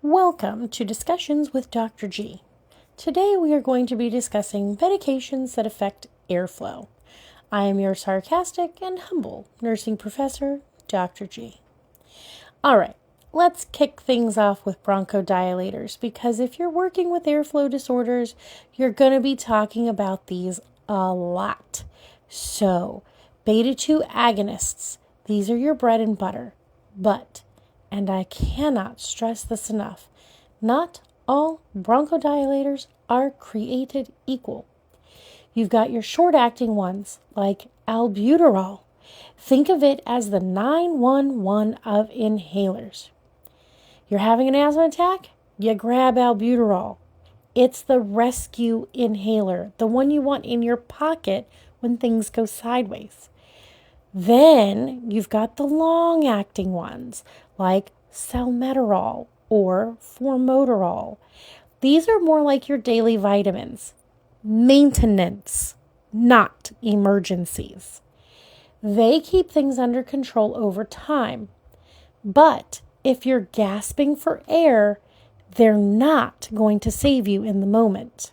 Welcome to Discussions with Dr. G. Today we are going to be discussing medications that affect airflow. I am your sarcastic and humble nursing professor, Dr. G. All right, let's kick things off with bronchodilators because if you're working with airflow disorders, you're going to be talking about these a lot. So, beta-2 agonists, these are your bread and butter, but and I cannot stress this enough, not all bronchodilators are created equal. You've got your short-acting ones, like albuterol. Think of it as the 911 of inhalers. You're having an asthma attack? You grab albuterol. It's the rescue inhaler, the one you want in your pocket when things go sideways. Then you've got the long-acting ones, like salmeterol or formoterol. These are more like your daily vitamins. Maintenance, not emergencies. They keep things under control over time. But if you're gasping for air, they're not going to save you in the moment.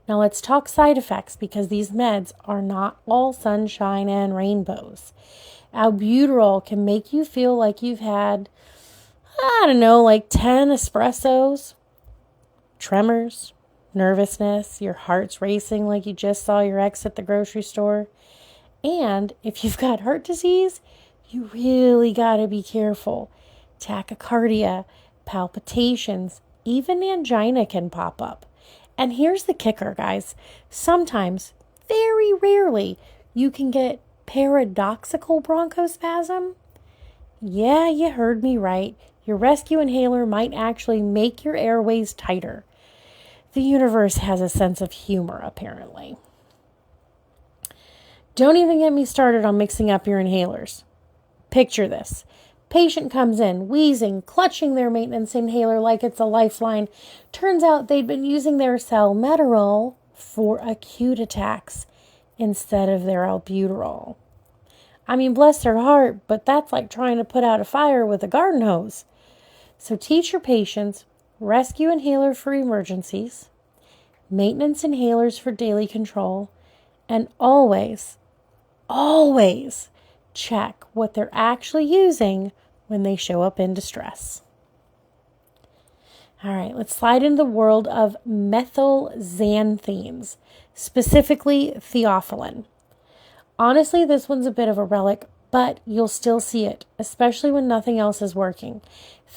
Now let's talk side effects because these meds are not all sunshine and rainbows. Albuterol can make you feel like you've had, 10 espressos, tremors, nervousness, your heart's racing like you just saw your ex at the grocery store. And if you've got heart disease, you really got to be careful. Tachycardia, palpitations, even angina can pop up. And here's the kicker, guys. Sometimes, very rarely, you can get paradoxical bronchospasm. Yeah, you heard me right. Your rescue inhaler might actually make your airways tighter. The universe has a sense of humor, apparently. Don't even get me started on mixing up your inhalers. Picture this. Patient comes in, wheezing, clutching their maintenance inhaler like it's a lifeline. Turns out they'd been using their salmeterol for acute attacks instead of their albuterol. I mean, bless their heart, but that's like trying to put out a fire with a garden hose. So teach your patients rescue inhaler for emergencies, maintenance inhalers for daily control, and always check what they're actually using when they show up in distress. All right, let's slide into the world of methylxanthines, specifically theophylline. Honestly, this one's a bit of a relic, but you'll still see it, especially when nothing else is working.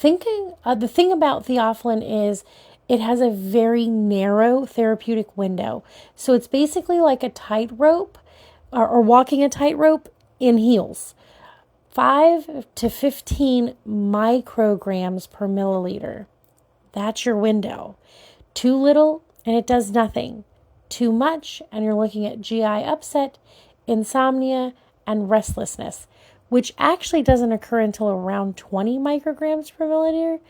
The thing about theophylline is it has a very narrow therapeutic window. So it's basically like a tightrope or walking a tightrope in heels. 5 to 15 micrograms per milliliter. That's your window. Too little and it does nothing. Too much and you're looking at GI upset, insomnia, and restlessness, which actually doesn't occur until around 20 micrograms per milliliter.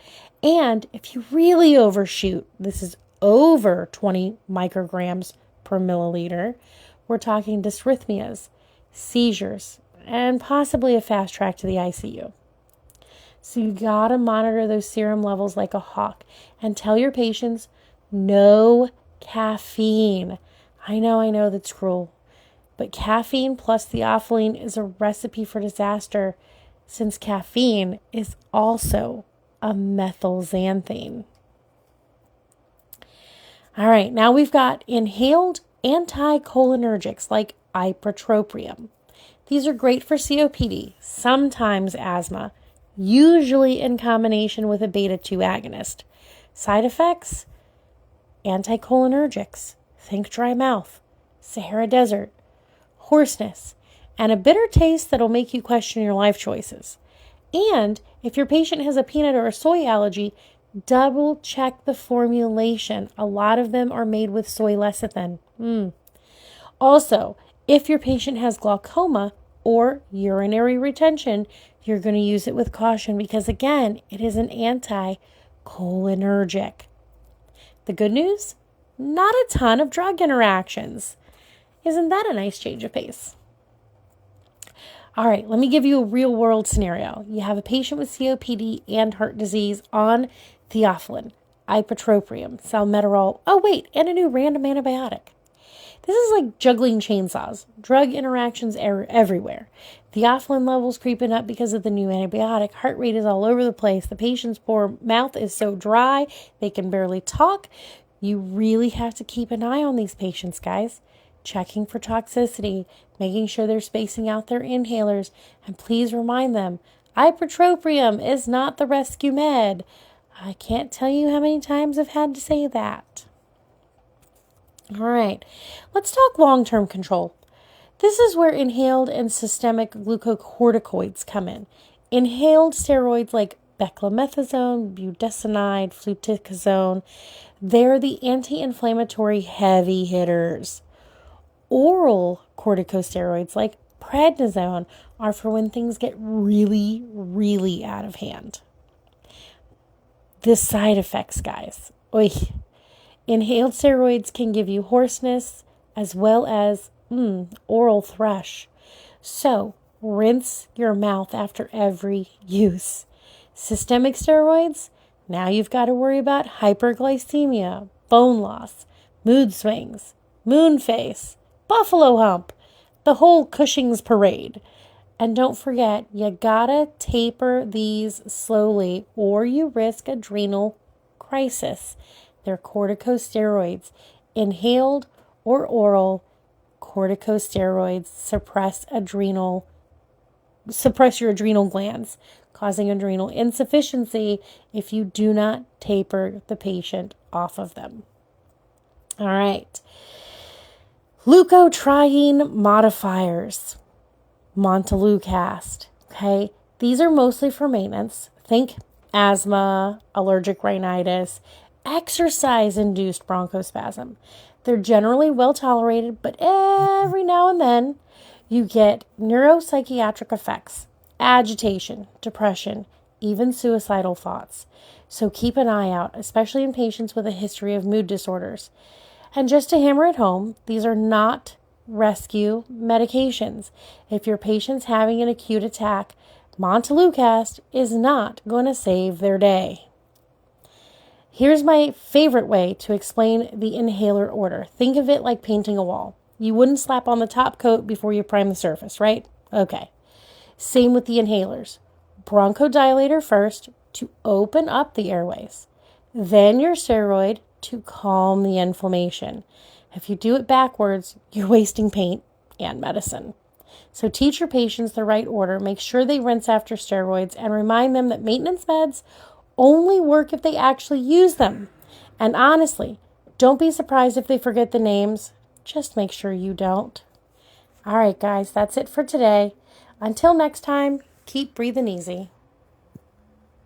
And if you really overshoot, this is over 20 micrograms per milliliter, we're talking dysrhythmias, seizures, and possibly a fast track to the ICU. So you gotta monitor those serum levels like a hawk and tell your patients no caffeine. I know that's cruel, but caffeine plus theophylline is a recipe for disaster since caffeine is also a methylxanthine. All right, now we've got inhaled anticholinergics like ipratropium. These are great for COPD, sometimes asthma, usually in combination with a beta-2 agonist. Side effects? Anticholinergics. Think dry mouth, Sahara Desert, hoarseness, and a bitter taste that'll make you question your life choices. And if your patient has a peanut or a soy allergy, double check the formulation. A lot of them are made with soy lecithin. Also, if your patient has glaucoma or urinary retention, you're going to use it with caution because, again, it is an anticholinergic. The good news? Not a ton of drug interactions. Isn't that a nice change of pace? All right, let me give you a real world scenario. You have a patient with COPD and heart disease on theophylline, ipratropium, salmeterol, and a new random antibiotic. This is like juggling chainsaws. Drug interactions are everywhere. Theophylline levels creeping up because of the new antibiotic. Heart rate is all over the place. The patient's poor mouth is so dry, they can barely talk. You really have to keep an eye on these patients, guys. Checking for toxicity, making sure they're spacing out their inhalers, and please remind them, ipratropium is not the rescue med. I can't tell you how many times I've had to say that. All right, let's talk long-term control. This is where inhaled and systemic glucocorticoids come in. Inhaled steroids like beclomethasone, budesonide, fluticasone, they're the anti-inflammatory heavy hitters. Oral corticosteroids like prednisone are for when things get really, really out of hand. The side effects, guys. Oy. Inhaled steroids can give you hoarseness as well as oral thrush. So rinse your mouth after every use. Systemic steroids, now you've got to worry about hyperglycemia, bone loss, mood swings, moon face, buffalo hump, the whole Cushing's parade. And don't forget, you gotta taper these slowly or you risk adrenal crisis. They're corticosteroids. Inhaled or oral corticosteroids suppress your adrenal glands, causing adrenal insufficiency if you do not taper the patient off of them. All right. Leukotriene modifiers, Montelukast, okay? These are mostly for maintenance. Think asthma, allergic rhinitis, exercise-induced bronchospasm. They're generally well tolerated, but every now and then you get neuropsychiatric effects, agitation, depression, even suicidal thoughts. So keep an eye out, especially in patients with a history of mood disorders. And just to hammer it home, these are not rescue medications. If your patient's having an acute attack, Montelukast is not going to save their day. Here's my favorite way to explain the inhaler order. Think of it like painting a wall. You wouldn't slap on the top coat before you prime the surface, right? Okay. Same with the inhalers. Bronchodilator first to open up the airways. Then your steroid to calm the inflammation. If you do it backwards, you're wasting paint and medicine. So teach your patients the right order, make sure they rinse after steroids, and remind them that maintenance meds only work if they actually use them. And honestly, don't be surprised if they forget the names. Just make sure you don't. All right, guys, that's it for today. Until next time, keep breathing easy.